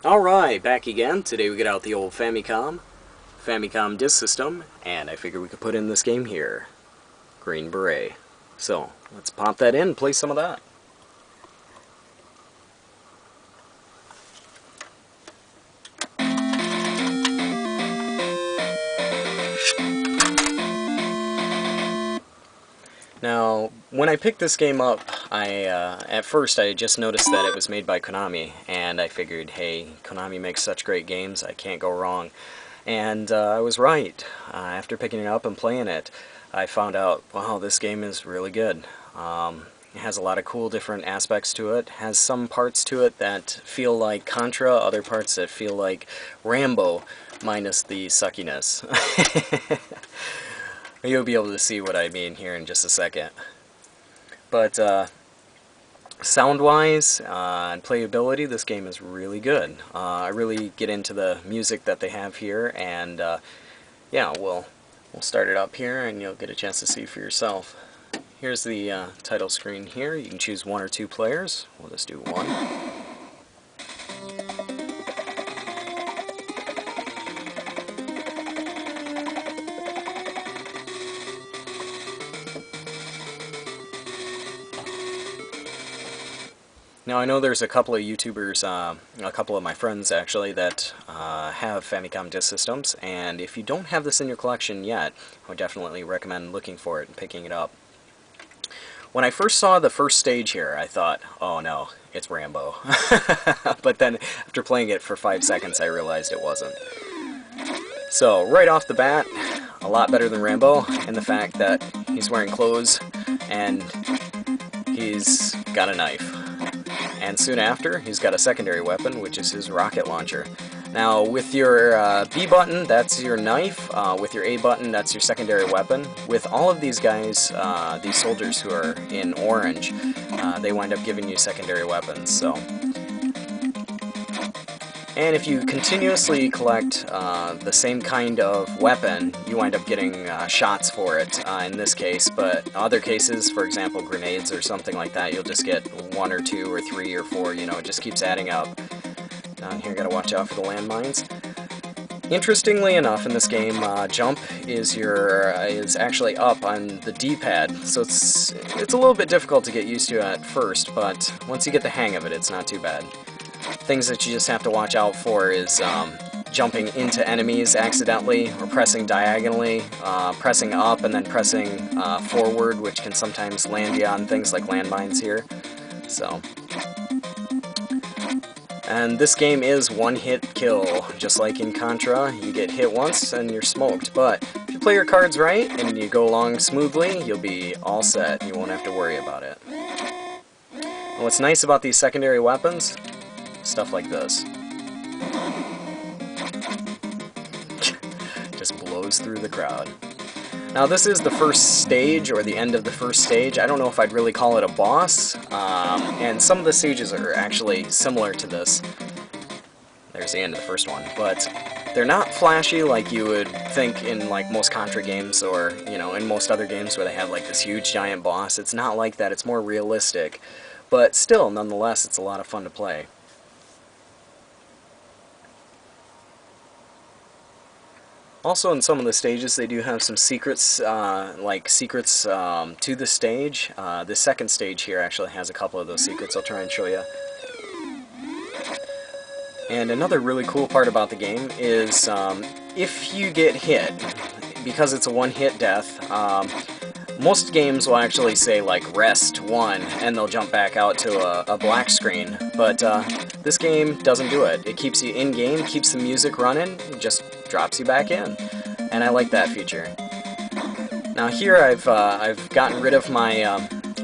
Alright, back again. Today we get out the old Famicom disk system, and I figured we could put in this game here. Green Beret. So, let's pop that in and play some of that. Now, when I picked this game up, at first I just noticed that it was made by Konami, and I figured, hey, Konami makes such great games, I can't go wrong. And I was right. After picking it up and playing it, I found out, wow, this game is really good. It has a lot of cool different aspects to it. Has some parts to it that feel like Contra, other parts that feel like Rambo, minus the suckiness. You'll be able to see what I mean here in just a second. But sound-wise and playability, this game is really good. I really get into the music that they have here, and yeah, we'll start it up here, and you'll get a chance to see for yourself. Here's the title screen here. You can choose 1 or 2 players. We'll just do 1. Now I know there's a couple of YouTubers, a couple of my friends actually, that have Famicom disk systems, and if you don't have this in your collection yet, I would definitely recommend looking for it and picking it up. When I first saw the first stage here, I thought, oh no, it's Rambo. But then after playing it for 5 seconds, I realized it wasn't. So right off the bat, a lot better than Rambo in the fact that he's wearing clothes and he's got a knife. And soon after, he's got a secondary weapon, which is his rocket launcher. Now, with your B button, that's your knife. With your A button, that's your secondary weapon. With all of these guys, these soldiers who are in orange, they wind up giving you secondary weapons. So, and if you continuously collect the same kind of weapon, you wind up getting shots for it in this case, but other cases, for example grenades or something like that, you'll just get 1 or 2 or 3 or 4, you know, it just keeps adding up. Down here, gotta watch out for the landmines. Interestingly enough, in this game, jump is actually up on the D-pad, so it's a little bit difficult to get used to at first, but once you get the hang of it, it's not too bad. Things that you just have to watch out for is jumping into enemies accidentally, or pressing diagonally, pressing up and then pressing forward, which can sometimes land you on things like landmines here. So, and this game is one-hit kill, just like in Contra. You get hit once and you're smoked, but if you play your cards right and you go along smoothly, you'll be all set. You won't have to worry about it. And what's nice about these secondary weapons, stuff like this. Just blows through the crowd. Now this is the first stage, or the end of the first stage. I don't know if I'd really call it a boss, and some of the stages are actually similar to this. There's the end of the first one, but they're not flashy like you would think in like most Contra games, or you know, in most other games where they have like this huge giant boss. It's not like that, it's more realistic, but still, nonetheless, it's a lot of fun to play. Also, in some of the stages, they do have some secrets, to the stage. The second stage here actually has a couple of those secrets. I'll try and show you. And another really cool part about the game is if you get hit, because it's a one-hit death, most games will actually say like rest 1 and they'll jump back out to a black screen, but this game doesn't do it. It keeps you in-game, keeps the music running, and just drops you back in, and I like that feature. Now here I've gotten rid of my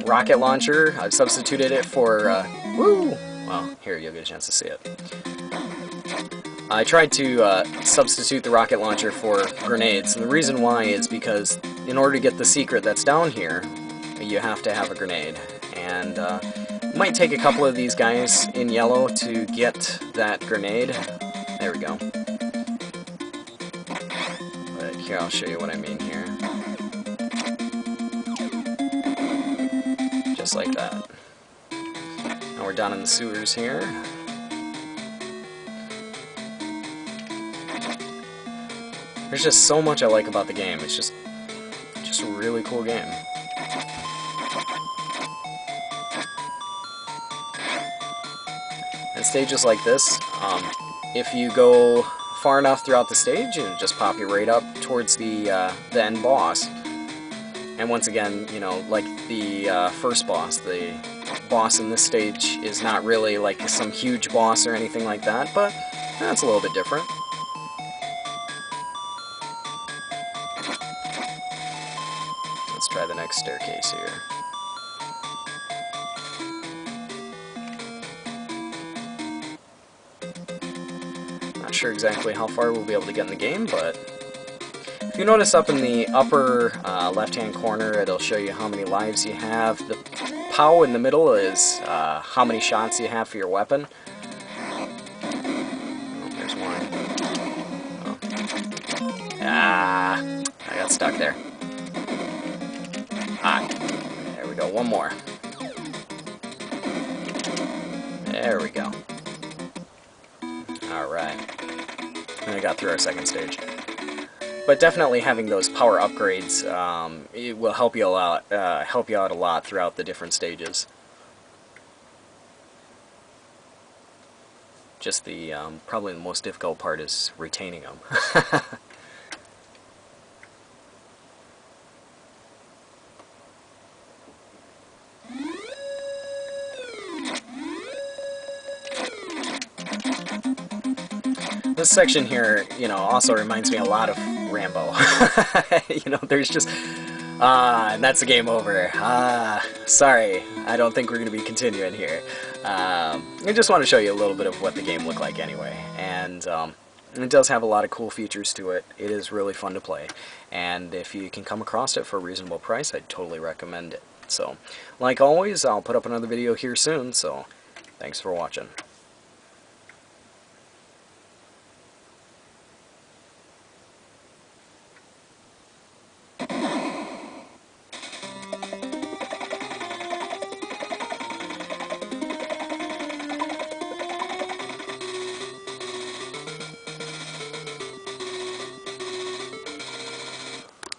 rocket launcher. I've substituted it for well, here you'll get a chance to see it. I tried to substitute the rocket launcher for grenades, and the reason why is because in order to get the secret that's down here, you have to have a grenade. And it might take a couple of these guys in yellow to get that grenade. There we go. But here, I'll show you what I mean here. Just like that. Now we're down in the sewers here. There's just so much I like about the game. It's just a really cool game. And stages like this, if you go far enough throughout the stage, it'll just pop you right up towards the end boss. And once again, you know, like the first boss, the boss in this stage is not really like some huge boss or anything like that, but that's a little bit different. Let's try the next staircase here. Not sure exactly how far we'll be able to get in the game, but if you notice up in the upper left-hand corner, it'll show you how many lives you have. The POW in the middle is how many shots you have for your weapon. Oh, there's one. Oh. Ah, I got stuck there. Ah, there we go, one more. There we go. Alright. And I got through our second stage. But definitely having those power upgrades, it will help you out a lot throughout the different stages. Just the probably the most difficult part is retaining them. This section here, you know, also reminds me a lot of Rambo. You know, there's just... and that's the game over. Sorry, I don't think we're going to be continuing here. I just want to show you a little bit of what the game looked like anyway. And it does have a lot of cool features to it. It is really fun to play. And if you can come across it for a reasonable price, I'd totally recommend it. So, like always, I'll put up another video here soon, so thanks for watching.